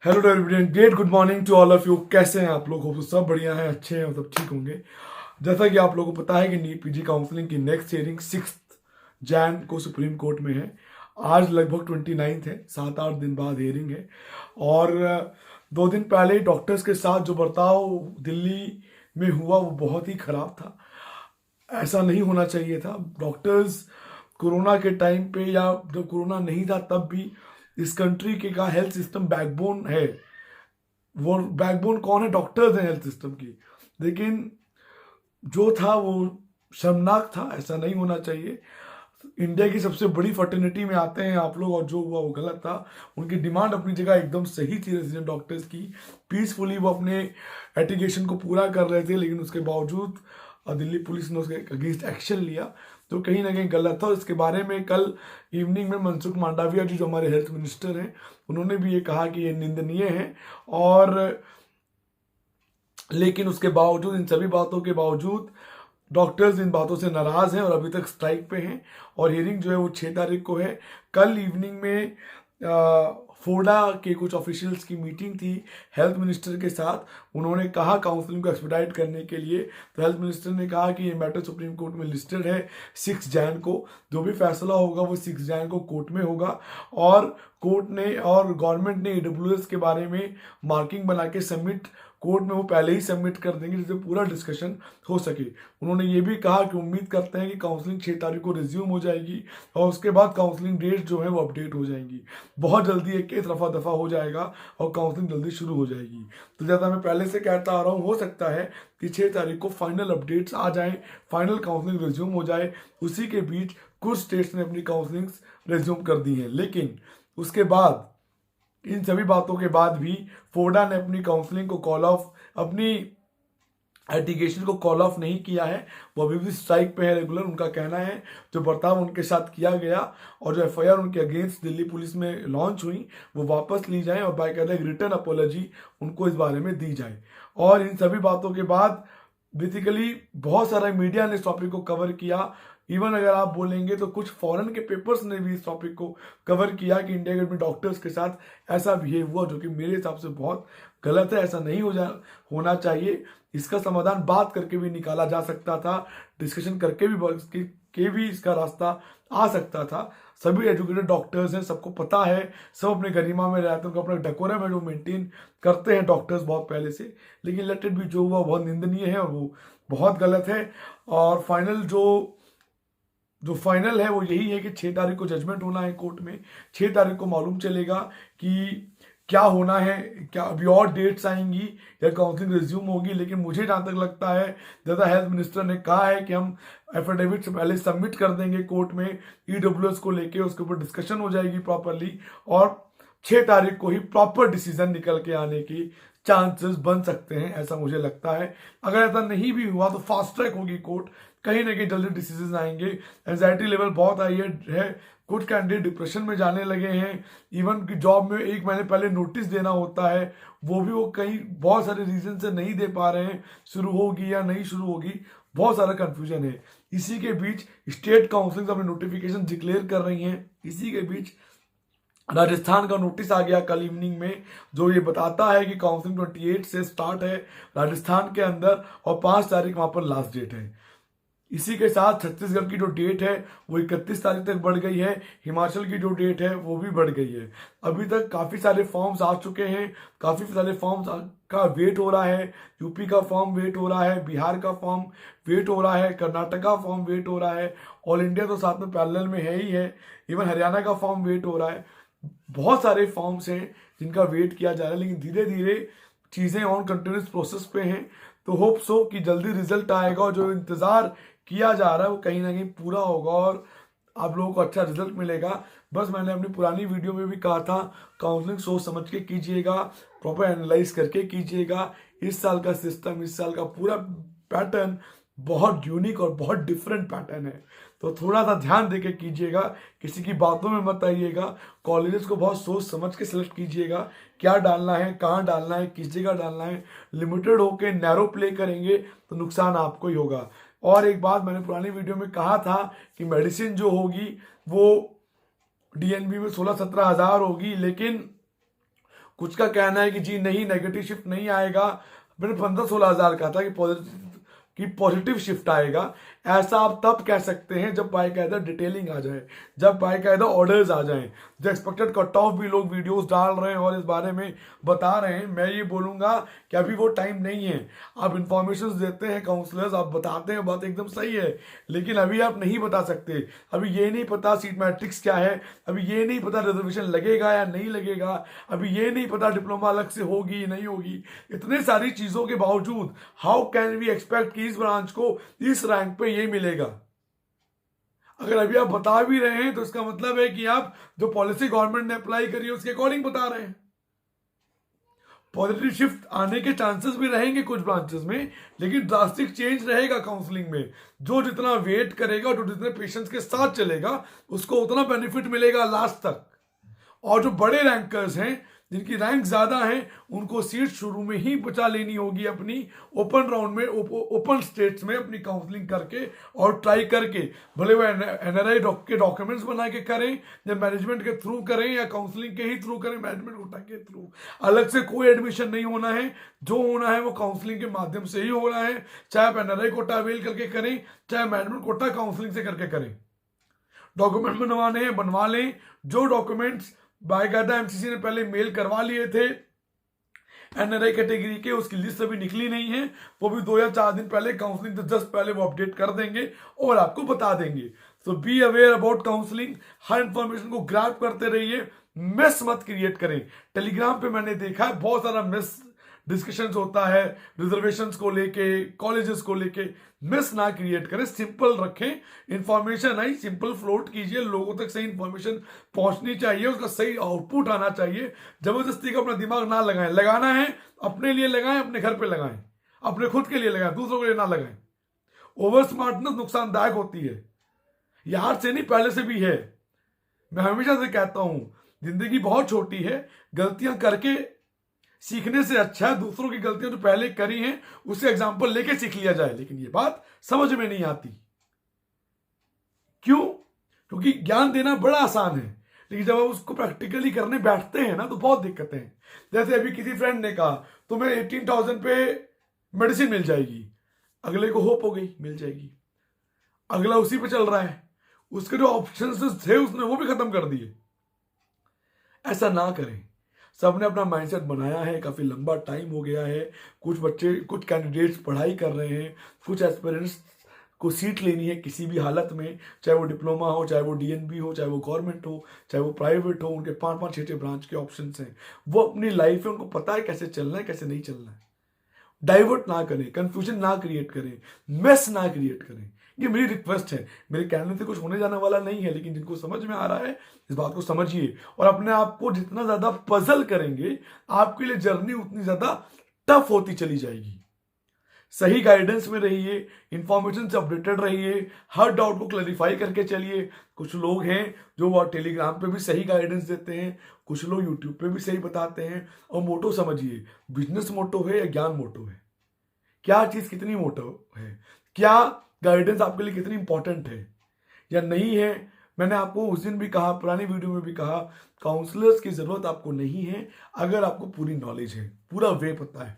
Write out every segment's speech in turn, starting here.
Hello everyone, great good morning to all of you. कैसे हैं आप लोग? हो सब बढ़िया हैं, अच्छे हैं, सब ठीक होंगे। जैसा कि आप लोगों को पता है कि नीट पीजी काउंसलिंग की नेक्स्ट हियरिंग 6 जैन को सुप्रीम कोर्ट में है। आज लगभग 29 है, 7-8 दिन बाद हियरिंग है। और 2 दिन पहले डॉक्टर्स के साथ जो बर्ताव दिल्ली में हुआ वो बहुत ही खराब था। ऐसा नहीं होना चाहिए था। डॉक्टर्स कोरोना के टाइम पे या जब कोरोना नहीं था तब भी इस कंट्री के का हेल्थ सिस्टम बैकबोन है। वो बैकबोन कौन है? डॉक्टर्स हैं हेल्थ सिस्टम की। लेकिन जो था वो शर्मनाक था, ऐसा नहीं होना चाहिए। इंडिया की सबसे बड़ी फर्टिनिटी में आते हैं आप लोग, और जो हुआ वो गलत था। उनकी डिमांड अपनी जगह एकदम सही थी रेजिडेंट डॉक्टर्स की। पीसफुली वो अपने एटिगेशन को पूरा कर रहे थे, लेकिन उसके बावजूद दिल्ली पुलिस ने उसके अगेंस्ट एक्शन लिया, तो कहीं ना कहीं गलत था। और इसके बारे में कल इवनिंग में मनसुख मांडविया जी, जो हमारे हेल्थ मिनिस्टर हैं, उन्होंने भी ये कहा कि ये निंदनीय है। और लेकिन उसके बावजूद, इन सभी बातों के बावजूद, डॉक्टर्स इन बातों से नाराज हैं और अभी तक स्ट्राइक पे हैं। और हियरिंग जो है वो 6 तारीख को है। कल इवनिंग में फोडा के कुछ ऑफिशियल्स की मीटिंग थी हेल्थ मिनिस्टर के साथ। उन्होंने कहा काउंसलिंग को एक्सपेडाइट करने के लिए। तो हेल्थ मिनिस्टर ने कहा कि ये मैटर सुप्रीम कोर्ट में लिस्टेड है 6 जैन को। जो भी फैसला होगा वो 6 जैन को कोर्ट में होगा। और कोर्ट ने और गवर्नमेंट ने ईडब्ल्यूएस के बारे में मार्किंग बना के सबमिट कोर्ट में वो पहले ही सबमिट कर देंगे, जिससे पूरा डिस्कशन हो सके। उन्होंने ये भी कहा कि उम्मीद करते हैं कि काउंसलिंग 6 तारीख को रिज्यूम हो जाएगी और उसके बाद काउंसलिंग डेट जो है वो अपडेट हो जाएंगी। बहुत जल्दी एक केस रफा दफा हो जाएगा और काउंसलिंग जल्दी शुरू हो जाएगी। तो जैसा मैं पहले से कहता आ रहा हूँ, हो सकता है कि 6 तारीख को फाइनल अपडेट्स आ जाएं, फाइनल काउंसलिंग रिज्यूम हो जाए। उसी के बीच कुछ स्टेट्स ने अपनी काउंसलिंग रिज्यूम कर दी है, लेकिन उसके बाद, इन सभी बातों के बाद भी, फोर्डा ने अपनी काउंसलिंग को कॉल ऑफ, अपनी एटिगेशन को कॉल ऑफ नहीं किया है। वो अभी भी स्ट्राइक पे है रेगुलर। उनका कहना है जो बर्ताव उनके साथ किया गया और जो एफआईआर उनके अगेंस्ट दिल्ली पुलिस में लॉन्च हुई वो वापस ली जाए और बाकायदा एक रिटर्न अपोलॉजी उनको इस बारे में दी जाए। और इन सभी बातों के बाद बेसिकली बहुत सारा मीडिया ने इस टॉपिक को कवर किया। इवन अगर आप बोलेंगे तो कुछ फॉरेन के पेपर्स ने भी इस टॉपिक को कवर किया कि इंडिया गेट में डॉक्टर्स के साथ ऐसा बिहेव हुआ, जो कि मेरे हिसाब से बहुत गलत है। ऐसा नहीं होना चाहिए। इसका समाधान बात करके भी निकाला जा सकता था, डिस्कशन करके भी इसका रास्ता आ सकता था। सभी एजुकेटेड डॉक्टर्स हैं, सबको पता है, सब अपने गरिमा में रहते हैं, उनको अपना डेकोरम है जो मेंटेन करते हैं डॉक्टर्स बहुत पहले से। लेकिन लेट इट भी, जो हुआ बहुत निंदनीय है और वो बहुत गलत है। और फाइनल जो फाइनल है वो यही है कि 6 तारीख को जजमेंट होना है कोर्ट में। 6 तारीख को मालूम चलेगा कि क्या होना है। क्या अभी और डेट्स आएंगी या काउंसलिंग रिज्यूम होगी? लेकिन मुझे जहाँ तक लगता है, जैसा हेल्थ मिनिस्टर ने कहा है कि हम एफिडेविट से पहले सबमिट कर देंगे कोर्ट में ईडब्ल्यूएस को लेके, उसके ऊपर डिस्कशन हो जाएगी प्रॉपरली और 6 तारीख को ही प्रॉपर डिसीजन निकल के आने की चांसेस बन सकते हैं, ऐसा मुझे लगता है। अगर ऐसा नहीं भी हुआ तो फास्ट ट्रैक होगी कोर्ट, कहीं ना कहीं जल्दी डिसीजन आएंगे। एंजाइटी लेवल बहुत हाई है। कुछ कैंडिडेट डिप्रेशन में जाने लगे हैं। इवन की जॉब में 1 महीने पहले नोटिस देना होता है, वो भी वो कहीं बहुत सारे रीजन से नहीं दे पा रहे हैं। शुरू होगी या नहीं शुरू होगी, बहुत सारा कंफ्यूजन है। इसी के बीच स्टेट काउंसिल अपने नोटिफिकेशन डिक्लेयर कर रही हैं। इसी के बीच राजस्थान का नोटिस आ गया कल इवनिंग में, जो ये बताता है कि काउंसलिंग 28 से स्टार्ट है राजस्थान के अंदर और 5 तारीख वहां पर लास्ट डेट है। इसी के साथ छत्तीसगढ़ की जो डेट है वो 31 तारीख तक बढ़ गई है। हिमाचल की जो डेट है वो भी बढ़ गई है। अभी तक काफ़ी सारे फॉर्म्स आ चुके हैं, काफ़ी सारे फॉर्म्स का वेट हो रहा है। यूपी का फॉर्म वेट हो रहा है, बिहार का फॉर्म वेट हो रहा है, कर्नाटक का फॉर्म वेट हो रहा है, ऑल इंडिया तो साथ में पैरेलल में है ही है। इवन हरियाणा का फॉर्म वेट हो रहा है। बहुत सारे फॉर्म्स हैं जिनका वेट किया जा रहा है, लेकिन धीरे धीरे चीज़ें ऑन कंटिन्यूस प्रोसेस पे हैं। तो होप सो कि जल्दी रिजल्ट आएगा और जो इंतज़ार किया जा रहा है वो कहीं ना कहीं पूरा होगा और आप लोगों को अच्छा रिजल्ट मिलेगा। बस मैंने अपनी पुरानी वीडियो में भी कहा था, काउंसलिंग सोच समझ के कीजिएगा, प्रॉपर एनालाइज करके कीजिएगा। इस साल का सिस्टम, इस साल का पूरा पैटर्न बहुत यूनिक और बहुत डिफरेंट पैटर्न है, तो थोड़ा सा ध्यान देके कीजिएगा। किसी की बातों में मत आइएगा। कॉलेजेस को बहुत सोच समझ के सिलेक्ट कीजिएगा, क्या डालना है, कहाँ डालना है, किस जगह डालना है। लिमिटेड होके नैरो प्ले करेंगे तो नुकसान आपको ही होगा। और एक बात मैंने पुरानी वीडियो में कहा था कि मेडिसिन जो होगी वो डीएनबी में 16-17 हज़ार होगी, लेकिन कुछ का कहना है कि जी नहीं, नेगेटिव शिफ्ट नहीं आएगा। मैंने 15-16 हज़ार कहा था कि पॉजिटिव शिफ्ट आएगा। ऐसा आप तब कह सकते हैं जब बाकायदा डिटेलिंग आ जाए, जब बाकायदा ऑर्डर्स आ जाएं, जो एक्सपेक्टेड कट ऑफ भी लोग वीडियोस डाल रहे हैं और इस बारे में बता रहे हैं। मैं ये बोलूँगा कि अभी वो टाइम नहीं है। आप इंफॉर्मेशन देते हैं काउंसलर्स, आप बताते हैं, बात एकदम सही है, लेकिन अभी आप नहीं बता सकते। अभी ये नहीं पता सीट मैट्रिक्स क्या है, अभी ये नहीं पता रिजर्वेशन लगेगा या नहीं लगेगा, अभी ये नहीं पता डिप्लोमा अलग से होगी नहीं होगी। इतने सारी चीज़ों के बावजूद हाउ कैन वी एक्सपेक्ट कि इस ब्रांच को इस रैंक पे ये मिलेगा। अगर अभी आप बता भी रहे हैं तो इसका मतलब है कि आप जो पॉलिसी गवर्नमेंट ने अप्लाई करी है उसके अकॉर्डिंग बता रहे हैं। पॉजिटिव शिफ्ट आने के चांसेस भी रहेंगे कुछ ब्रांचेस में, लेकिन ड्रास्टिक चेंज रहेगा काउंसलिंग में। जो जितना वेट करेगा, जो जितने पेशेंट्स के साथ चलेगा, उसको उतना बेनिफिट मिलेगा लास्ट तक। और जो बड़े रैंकर्स हैं, जिनकी रैंक ज्यादा है, उनको सीट शुरू में ही बचा लेनी होगी अपनी ओपन राउंड में, ओपन स्टेट्स में अपनी काउंसलिंग करके और ट्राई करके। भले वो एनआरआई के डॉक्यूमेंट्स बना के करें, या मैनेजमेंट के थ्रू करें, या काउंसलिंग के ही थ्रू करें, मैनेजमेंट कोटा के थ्रू। अलग से कोई एडमिशन नहीं होना है, जो होना है वो काउंसलिंग के माध्यम से ही होना है। चाहे आप एनआरआई कोटा अवेल करके करें, चाहे मैनेजमेंट कोटा काउंसलिंग से करके करें। डॉक्यूमेंट बनवाने हैं बनवा लें। जो डॉक्यूमेंट्स बाकायदा एमसीसी ने पहले मेल करवा लिए थे एनआरआई कैटेगरी के, उसकी लिस्ट अभी निकली नहीं है, वो भी 2 या 4 दिन पहले, काउंसलिंग तो जस्ट पहले वो अपडेट कर देंगे और आपको बता देंगे। तो be aware about counselling. Her information को ग्रैब करते रहिए, मिस मत क्रिएट करें। टेलीग्राम पे मैंने देखा है बहुत सारा मिस डिस्कशंस होता है रिजर्वेशंस को लेके, कॉलेजेस को लेके। मिस ना क्रिएट करें, सिंपल रखें। इंफॉर्मेशन आई सिंपल फ्लोट कीजिए, लोगों तक सही इंफॉर्मेशन पहुंचनी चाहिए, उसका सही आउटपुट आना चाहिए। जबरदस्ती का अपना दिमाग ना लगाएं। लगाना है अपने लिए लगाएं, अपने घर पे लगाएं, अपने खुद के लिए लगाएं, दूसरों के लिए ना लगाएं। ओवर स्मार्टनेस नुकसानदायक होती है, यार से नहीं पहले से भी है। मैं हमेशा से कहता हूं जिंदगी बहुत छोटी है, गलतियां करके सीखने से अच्छा है दूसरों की गलतियां जो पहले करी हैं उससे एग्जाम्पल लेके सीख लिया जाए। लेकिन ये बात समझ में नहीं आती। क्यों? क्योंकि ज्ञान देना बड़ा आसान है, लेकिन जब आप उसको प्रैक्टिकली करने बैठते हैं ना तो बहुत दिक्कतें हैं। जैसे अभी किसी फ्रेंड ने कहा तुम्हें 18,000 पे मेडिसिन मिल जाएगी, अगले को होप हो गई मिल जाएगी, अगला उसी पे चल रहा है, उसके जो ऑप्शंस थे उसने वो भी खत्म कर दिए। ऐसा ना करें। सबने अपना माइंडसेट बनाया है, काफी लंबा टाइम हो गया है। कुछ बच्चे, कुछ कैंडिडेट्स पढ़ाई कर रहे हैं, कुछ एस्पिरेंट्स को सीट लेनी है किसी भी हालत में, चाहे वो डिप्लोमा हो, चाहे वो डीएनबी हो, चाहे वो गवर्नमेंट हो, चाहे वो प्राइवेट हो। उनके 5-5, 6-6 ब्रांच के ऑप्शन हैं। वो अपनी लाइफ में उनको पता है कैसे चलना है, कैसे नहीं चलना है। डाइवर्ट ना करें, कंफ्यूजन ना क्रिएट करें, मेस ना क्रिएट करें। ये मेरी रिक्वेस्ट है। मेरे कहने से कुछ होने जाने वाला नहीं है, लेकिन जिनको समझ में आ रहा है इस बात को समझिए। और अपने आप को जितना ज्यादा पजल करेंगे, आपके लिए जर्नी उतनी ज्यादा टफ होती चली जाएगी। सही गाइडेंस में रहिए, इंफॉर्मेशन से अपडेटेड रहिए, हर डाउट को क्लैरिफाई करके चलिए। कुछ लोग हैं जो वो टेलीग्राम पे भी सही गाइडेंस देते हैं, कुछ लोग यूट्यूब पे भी सही बताते हैं। और मोटो समझिए, बिजनेस मोटो है या ज्ञान मोटो है, क्या चीज कितनी मोटो है, क्या गाइडेंस आपके लिए कितनी इंपॉर्टेंट है या नहीं है। मैंने आपको उस दिन भी कहा, पुरानी वीडियो में भी कहा, काउंसलर्स की जरूरत आपको नहीं है अगर आपको पूरी नॉलेज है, पूरा वे पता है,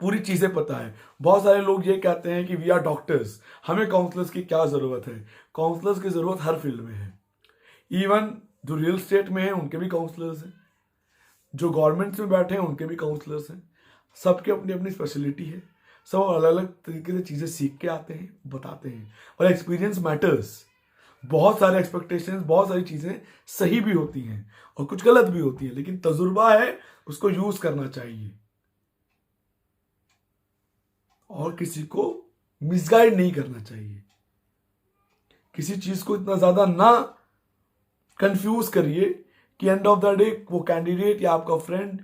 पूरी चीजें पता है। बहुत सारे लोग ये कहते हैं कि वी आर डॉक्टर्स, हमें काउंसलर्स की क्या जरूरत है। काउंसलर्स की जरूरत हर फील्ड में है। इवन जो रियल स्टेट में है उनके भी काउंसलर्स हैं, जो गवर्नमेंट्स में बैठे हैं उनके भी काउंसलर्स हैं। सबके अपनी अपनी स्पेशलिटी है, सब अलग अलग तरीके से चीजें सीख के आते हैं, बताते हैं। और एक्सपीरियंस मैटर्स। बहुत सारे एक्सपेक्टेशंस, बहुत सारी चीजें सही भी होती हैं और कुछ गलत भी होती है, लेकिन तजुर्बा है, उसको यूज करना चाहिए और किसी को मिसगाइड नहीं करना चाहिए। किसी चीज को इतना ज्यादा ना कंफ्यूज करिए कि एंड ऑफ द डे वो कैंडिडेट या आपका फ्रेंड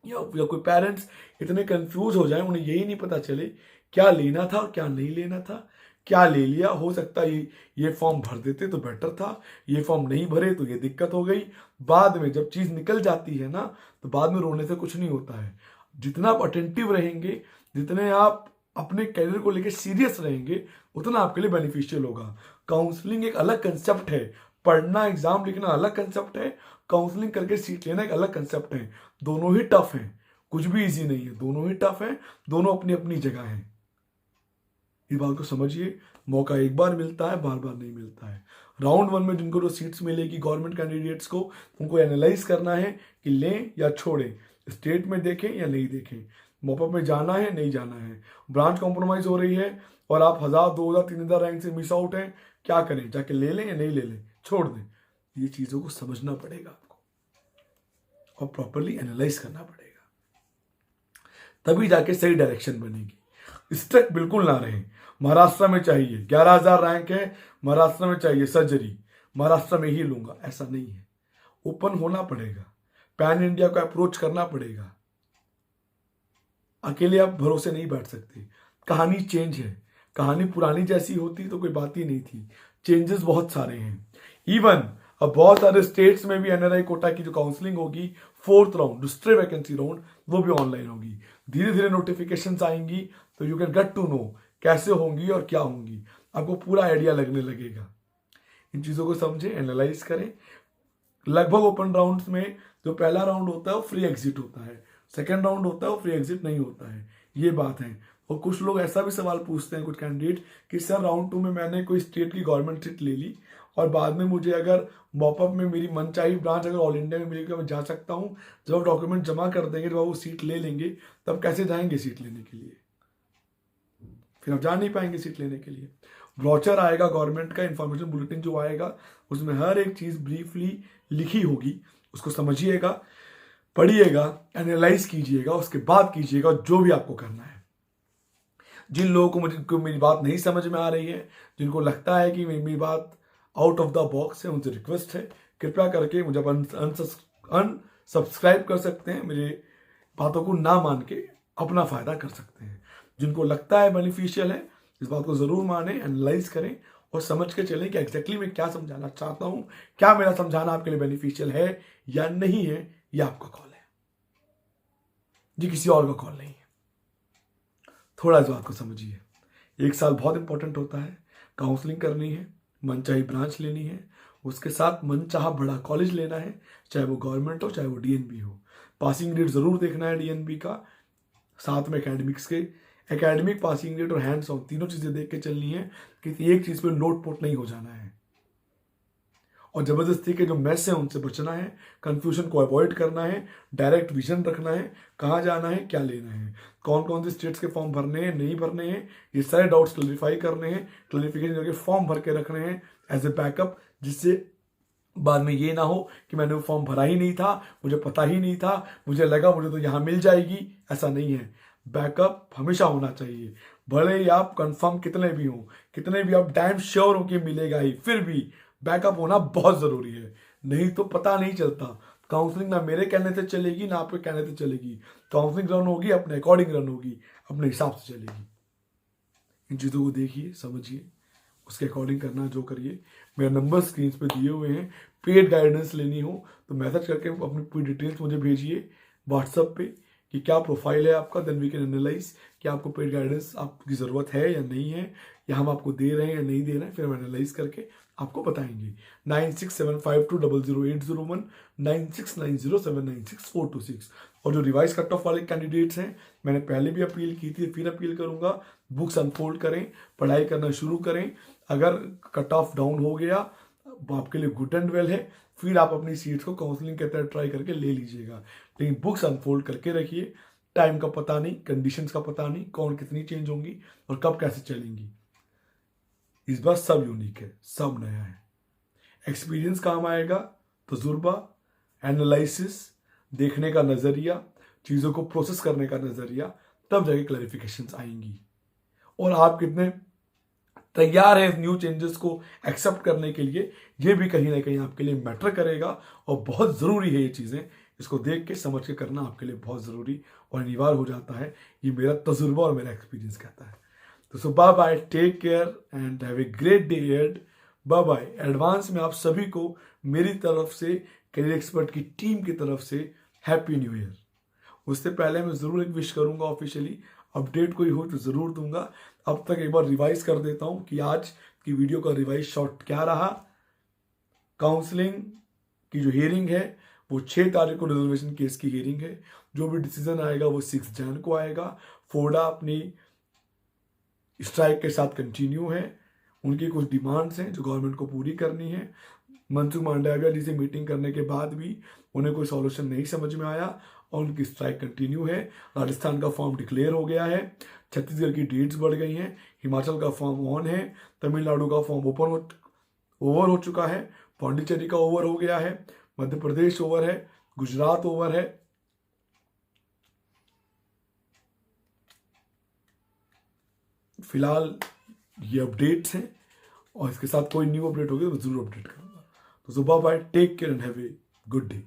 या कोई पेरेंट्स इतने कंफ्यूज हो जाए, उन्हें यही नहीं पता चले क्या लेना था और क्या नहीं लेना था। क्या ले लिया, हो सकता है ये फॉर्म भर देते तो बेटर था, ये फॉर्म नहीं भरे तो ये दिक्कत हो गई। बाद में जब चीज निकल जाती है ना, तो बाद में रोने से कुछ नहीं होता है। जितना आप अटेंटिव रहेंगे, जितने आप अपने करियर को लेकर सीरियस रहेंगे, उतना आपके लिए बेनिफिशियल होगा। काउंसलिंग एक अलग कंसेप्ट है, पढ़ना एग्जाम लिखना अलग कंसेप्ट है, काउंसलिंग करके सीट लेना एक अलग कंसेप्ट है। दोनों ही टफ हैं, कुछ भी इजी नहीं है, दोनों ही टफ है, दोनों अपनी अपनी जगह हैं। इस बात को समझिए, मौका एक बार मिलता है, बार बार नहीं मिलता है। राउंड 1 में जिनको जो सीट्स मिलेगी गवर्नमेंट कैंडिडेट्स को, उनको एनालाइज करना है कि लें या छोड़ें, स्टेट में देखें या नहीं देखें, मॉपअप में जाना है नहीं जाना है, ब्रांच कॉम्प्रोमाइज हो रही है और आप 1000, 2000, 3000 रैंक से मिस आउट हैं, क्या करें, जाके ले लें या नहीं ले लें, छोड़ दें। ये चीज़ों को समझना पड़ेगा आपको और प्रॉपरली एनालाइज करना पड़ेगा, तभी जाके सही डायरेक्शन बनेगी। स्ट्रक बिल्कुल ना रहे। महाराष्ट्र में चाहिए 11,000 रैंक है, महाराष्ट्र में चाहिए सर्जरी, महाराष्ट्र में ही लूंगा, ऐसा नहीं है। ओपन होना पड़ेगा, पैन इंडिया को अप्रोच करना पड़ेगा। अकेले आप भरोसे नहीं बैठ सकते। कहानी चेंज है, कहानी पुरानी जैसी होती तो कोई बात ही नहीं थी, चेंजेस बहुत सारे हैं। इवन अब बहुत सारे स्टेट्स में भी एनआरआई कोटा की जो काउंसलिंग होगी, 4th राउंड, दूसरे वैकेंसी राउंड, वो भी ऑनलाइन होगी। धीरे धीरे नोटिफिकेशंस आएंगी तो you can get to know कैसे होंगी और क्या होंगी, आपको पूरा आइडिया लगने लगेगा। इन चीज़ों को समझें, एनालाइज करें। लगभग ओपन राउंड्स में जो पहला राउंड होता है वो फ्री एग्जिट होता है, सेकेंड राउंड होता है वो फ्री एग्जिट नहीं होता है, ये बात है। और कुछ लोग ऐसा भी सवाल पूछते हैं, कुछ कैंडिडेट, कि सर राउंड 2 में मैंने कोई स्टेट की गवर्नमेंट सीट ले ली और बाद में मुझे अगर मॉपअप में मेरी मनचाही ब्रांच अगर ऑल इंडिया में मिलेगी तो मैं जा सकता हूँ, जब आप डॉक्यूमेंट जमा कर देंगे जब वो सीट ले लेंगे तब कैसे जाएंगे सीट लेने के लिए, फिर आप जा नहीं पाएंगे सीट लेने के लिए। ब्रोचर आएगा गवर्नमेंट का, इंफॉर्मेशन बुलेटिन जो आएगा उसमें हर एक चीज़ ब्रीफली लिखी होगी, उसको समझिएगा, पढ़िएगा, एनालाइज कीजिएगा, उसके बाद कीजिएगा जो भी आपको करना है। जिन लोगों को मेरी बात नहीं समझ में आ रही है, जिनको लगता है कि मेरी बात आउट ऑफ द बॉक्स है, उनसे रिक्वेस्ट है कृपया करके मुझे अनसब्सक्राइब कर सकते हैं, मेरे बातों को ना मान के अपना फायदा कर सकते हैं। जिनको लगता है बेनिफिशियल है, इस बात को जरूर माने, एनालाइज करें और समझ के चलें कि एग्जैक्टली मैं क्या समझाना चाहता हूं, क्या मेरा समझाना आपके लिए बेनिफिशियल है या नहीं है, यह आपका कॉल है जी, किसी और का कॉल नहीं है। थोड़ा इस बात को समझिए। 1 साल बहुत इंपॉर्टेंट होता है, काउंसलिंग करनी है, मनचाही ब्रांच लेनी है, उसके साथ मनचाहा बड़ा कॉलेज लेना है, चाहे वो गवर्नमेंट हो चाहे वो डीएनबी हो। पासिंग रेट जरूर देखना है डीएनबी का, साथ में एकेडमिक्स के, एकेडमिक पासिंग रेट और हैंड्स ऑन तीनों चीजें देख के चलनी है, किसी एक चीज पे नोट पोट नहीं हो जाना है। और जबरदस्ती के जो मैस है उनसे बचना है, कंफ्यूजन को अवॉइड करना है, डायरेक्ट विजन रखना है, कहाँ जाना है, क्या लेना है, कौन कौन से स्टेट्स के फॉर्म भरने हैं, नहीं भरने हैं, ये सारे डाउट्स क्लैरिफाई करने हैं, क्लैरिफिकेशन करके फॉर्म भर के रखने हैं एज ए बैकअप, जिससे बाद में ये ना हो कि मैंने वो फॉर्म भरा ही नहीं था, मुझे पता ही नहीं था, मुझे लगा मुझे तो यहाँ मिल जाएगी, ऐसा नहीं है। बैकअप हमेशा होना चाहिए, भले ही आप कंफर्म कितने भी हो, कितने भी आप डैम श्योर हो कि मिलेगा ही, फिर भी बैकअप होना बहुत जरूरी है, नहीं तो पता नहीं चलता। काउंसलिंग ना मेरे कहने से चलेगी ना आपके कहने से चलेगी, काउंसलिंग रन होगी अपने अकॉर्डिंग रन होगी, अपने हिसाब से चलेगी। इन चीज़ों को देखिए, समझिए, उसके अकॉर्डिंग करना जो करिए। मेरे नंबर स्क्रीन पे दिए हुए हैं, पेड गाइडेंस लेनी हो तो मैसेज करके अपनी पूरी डिटेल्स मुझे भेजिए व्हाट्सएप पे कि क्या प्रोफाइल है आपका, देन वी कैन एनालाइज कि आपको पेड गाइडेंस आपकी ज़रूरत है या नहीं है, या हम आपको दे रहे हैं या नहीं दे रहे हैं, फिर हम एनालाइज करके आपको बताएंगे। 9675200801, 9690796426। और जो रिवाइज कट ऑफ वाले कैंडिडेट्स हैं, मैंने पहले भी अपील की थी, फिर अपील करूंगा, बुक्स अनफोल्ड करें, पढ़ाई करना शुरू करें। अगर कट ऑफ डाउन हो गया आपके लिए गुड एंड वेल है, फिर आप अपनी सीट्स को काउंसलिंग के तहत ट्राई करके ले लीजिएगा, लेकिन बुक्स अनफोल्ड करके रखिए। टाइम का पता नहीं, कंडीशंस का पता नहीं, कौन कितनी चेंज होंगी और कब कैसे चलेंगी। इस बार सब यूनिक है, सब नया है। एक्सपीरियंस काम आएगा, तजुर्बा, एनालिसिस, देखने का नजरिया, चीजों को प्रोसेस करने का नजरिया, तब जाके क्लैरिफिकेशंस आएंगी। और आप कितने तैयार है न्यू चेंजेस को एक्सेप्ट करने के लिए, ये भी कहीं ना कहीं आपके लिए मैटर करेगा और बहुत जरूरी है। ये चीजें इसको देख के समझ के करना आपके लिए बहुत जरूरी और अनिवार्य हो जाता है, ये मेरा तजुर्बा और मेरा एक्सपीरियंस कहता है। तो so bye bye, take care and have a great day ahead. Bye bye. Advance में आप सभी को मेरी तरफ से, करियर एक्सपर्ट की टीम की तरफ से हैप्पी न्यू ईयर। उससे पहले मैं जरूर एक विश करूंगा ऑफिशियली, अपडेट कोई हो तो जरूर दूंगा। अब तक एक बार रिवाइज कर देता हूं कि आज की वीडियो का रिवाइज शॉर्ट क्या रहा। काउंसलिंग की जो हियरिंग है वो 6 तारीख को रिजर्वेशन केस की हियरिंग है। जो भी डिसीजन आएगा वो 6 जन को आएगा। फोडा अपनी स्ट्राइक के साथ कंटिन्यू है। उनकी कुछ डिमांड्स हैं जो गवर्नमेंट को पूरी करनी है। मनसुख मांडविया जी से मीटिंग करने के बाद भी उन्हें कोई सॉल्यूशन नहीं समझ में आया और उनकी स्ट्राइक कंटिन्यू है। राजस्थान का फॉर्म डिक्लेयर हो गया है, छत्तीसगढ़ की डेट्स बढ़ गई हैं, हिमाचल का फॉर्म ऑन है, तमिलनाडु का फॉर्म ओवर हो चुका है, पौंडीचेरी का ओवर हो गया है, मध्य प्रदेश ओवर है, गुजरात ओवर है। फिलहाल ये अपडेट्स हैं और इसके साथ कोई न्यू अपडेट होगी तो मैं जरूर अपडेट करूंगा। तो सुबह bye, take care and have a good day.